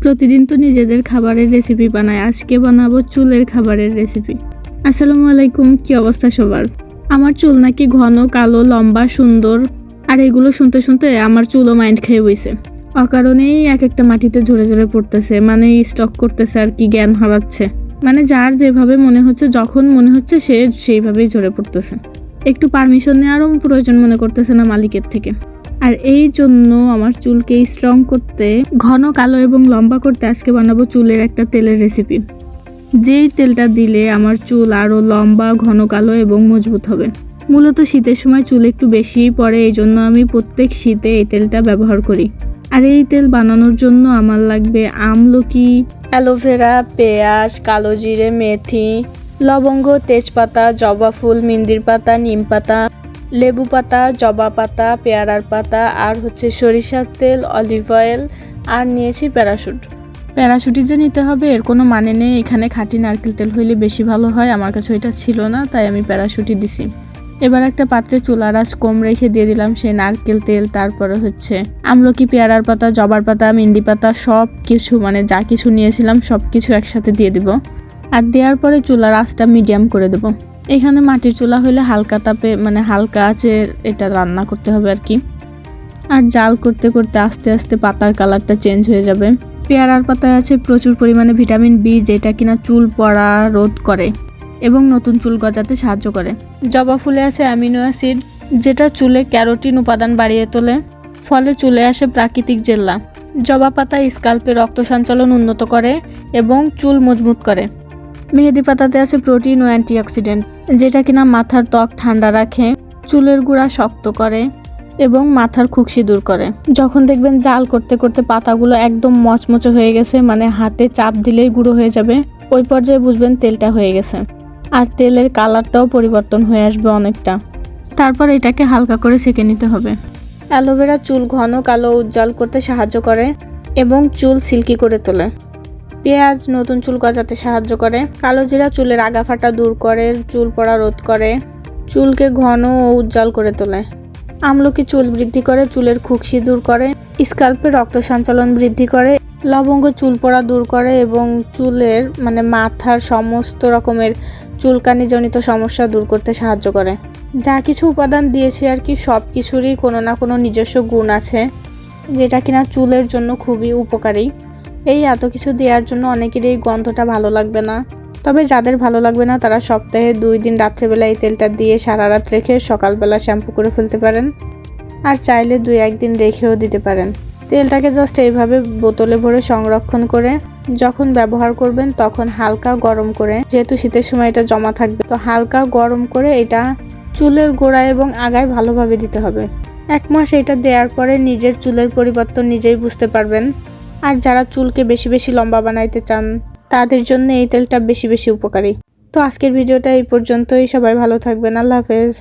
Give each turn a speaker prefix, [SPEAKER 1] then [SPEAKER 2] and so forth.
[SPEAKER 1] প্রতিদিন তো নিজেদের খাবারের রেসিপি বানাই, আজকে বানাবো চুলের খাবারের রেসিপি। আসসালামু আলাইকুম, কি অবস্থা সবার? আমার চুল নাকি ঘন, কালো, লম্বা, সুন্দর, আর এগুলো শুনতে শুনতে আমার চুলও মাইন্ড খেয়ে বইছে। অকারণেই এক একটা মাটিতে ঝরে ঝরে পড়তেছে, মানে স্টক করতেছে আর কি, জ্ঞান হারাচ্ছে। মানে যার যেভাবে মনে হচ্ছে, যখন মনে হচ্ছে সে সেইভাবেই ঝরে পড়তেছে। একটু পারমিশন নেওয়ারও প্রয়োজন মনে করতেছে না মালিকের থেকে। আর এই জন্য আমার চুলকে স্ট্রং করতে, ঘন, কালো এবং লম্বা করতে আজকে বানাবো চুলের একটা তেলের রেসিপি। যেই তেলটা দিলে আমার চুল আরও লম্বা, ঘন, কালো এবং মজবুত হবে। মূলত শীতের সময় চুল একটু বেশিই পড়ে, এই জন্য আমি প্রত্যেক শীতে এই তেলটা ব্যবহার করি। আর এই তেল বানানোর জন্য আমার লাগবে আমলকি, অ্যালোভেরা, পেঁয়াজ, কালো জিরে, মেথি, লবঙ্গ, তেজপাতা, জবা ফুল, মিন্দির পাতা, নিম পাতা, লেবু পাতা, জবা পাতা, পেয়ারার পাতা, আর সরিষার তেল, অলিভ অয়েল, আর নিয়েছি প্যারাশুটি যে নিতে হবে এর কোনো মানে নেই, এখানে খাঁটি নারকেল তেল হইলে বেশি ভালো হয়। আমার কাছে ওইটা ছিল না, তাই আমি প্যারাশুটি দিছি। এবার একটা পাত্রে চুলার আঁচ কম রেখে দিয়ে দিলাম সেই নারকেল তেল, তারপরে আমলকি, পেয়ারার পাতা, জবার পাতা, মেহেন্দি পাতা, সব কিছু মানে যা কিছু নিয়েছিলাম সব কিছু একসাথে দিয়ে দিব। আর দেওয়ার পরে চুলার আঁচটা মিডিয়াম করে দেবো। এখানে মাটির চুলা হইলে হালকা তাপে, মানে হালকা আঁচে এটা রান্না করতে হবে আর কি। আর জাল করতে করতে আস্তে আস্তে পাতার কালারটা চেঞ্জ হয়ে যাবে। পেয়ারার পাতায় আছে প্রচুর পরিমাণে ভিটামিন বি, যেটা কিনা চুল পড়া রোধ করে এবং নতুন চুল গজাতে সাহায্য করে। জবা ফুলে আছে অ্যামিনো অ্যাসিড, যেটা চুলে ক্যারোটিন উপাদান বাড়িয়ে তোলে, ফলে চুলে আসে প্রাকৃতিক জেল্লা। জবা পাতা স্কাল্পে রক্ত সঞ্চালন উন্নত করে এবং চুল মজবুত করে। মেহেদি পাতাতে আছে প্রোটিন ও অ্যান্টিঅক্সিডেন্ট, যেটা কিনা মাথার ত্বক ঠান্ডা রাখে, চুলের গুঁড়া শক্ত করে এবং মাথার খুকশি দূর করে। যখন দেখবেন জাল করতে করতে পাতাগুলো একদম মচমচে হয়ে গেছে, মানে হাতে চাপ দিলেই গুঁড়ো হয়ে যাবে, ওই পর্যায়ে বুঝবেন তেলটা হয়ে গেছে। আর তেলের কালারটাও পরিবর্তন হয়ে আসবে অনেকটা। তারপর এটাকে হালকা করে সেঁকে নিতে হবে। অ্যালোভেরা চুল ঘন, কালো, উজ্জ্বল করতে সাহায্য করে এবং চুল সিল্কি করে তোলে। পেঁয়াজ নতুন চুল গজাতে সাহায্য করে। কালো জিরা চুলের আগা ফাটা দূর করে, চুল পড়া রোধ করে, চুলকে ঘন ও উজ্জ্বল করে তোলে। আমলকি চুল বৃদ্ধি করে, চুলের খুকশি দূর করে, স্কাল্পে রক্ত সঞ্চালন বৃদ্ধি করে। লবঙ্গ চুল পড়া দূর করে এবং চুলের মানে মাথার সমস্ত রকমের চুলকানিজনিত সমস্যা দূর করতে সাহায্য করে। যা কিছু উপাদান দিয়েছি আর কি, সব কিছুরই কোনো না কোনো নিজস্ব গুণ আছে, যেটা কিনা চুলের জন্য খুবই উপকারী। এই এত কিছু দেওয়ার জন্য অনেকেরই এই গন্ধটা ভালো লাগবে না, তবে যাদের ভালো লাগবে না তারা সপ্তাহে 2 দিন রাত্রেবেলা এই তেলটা দিয়ে সারা রাত রেখে সকালবেলা শ্যাম্পু করে ফেলতে পারেন। আর চাইলে 2-1 দিন রেখেও দিতে পারেন। তেলটাকে জাস্ট এইভাবে বোতলে ভরে সংরক্ষণ করে যখন ব্যবহার করবেন তখন হালকা গরম করে, যেহেতু শীতের সময় এটা জমা থাকবে, তো হালকা গরম করে এটা চুলের গোড়ায় এবং আগায় ভালোভাবে দিতে হবে। 1 মাস এটা দেওয়ার পরে নিজের চুলের পরিবর্তন নিজেই বুঝতে পারবেন। আর যারা চুলকে বেশি বেশি লম্বা বানাইতে চান তাদের জন্য এই তেলটা বেশি বেশি উপকারী। তো আজকের ভিডিওটা এই পর্যন্তই। সবাই ভালো থাকবেন। আল্লাহ হাফেজ।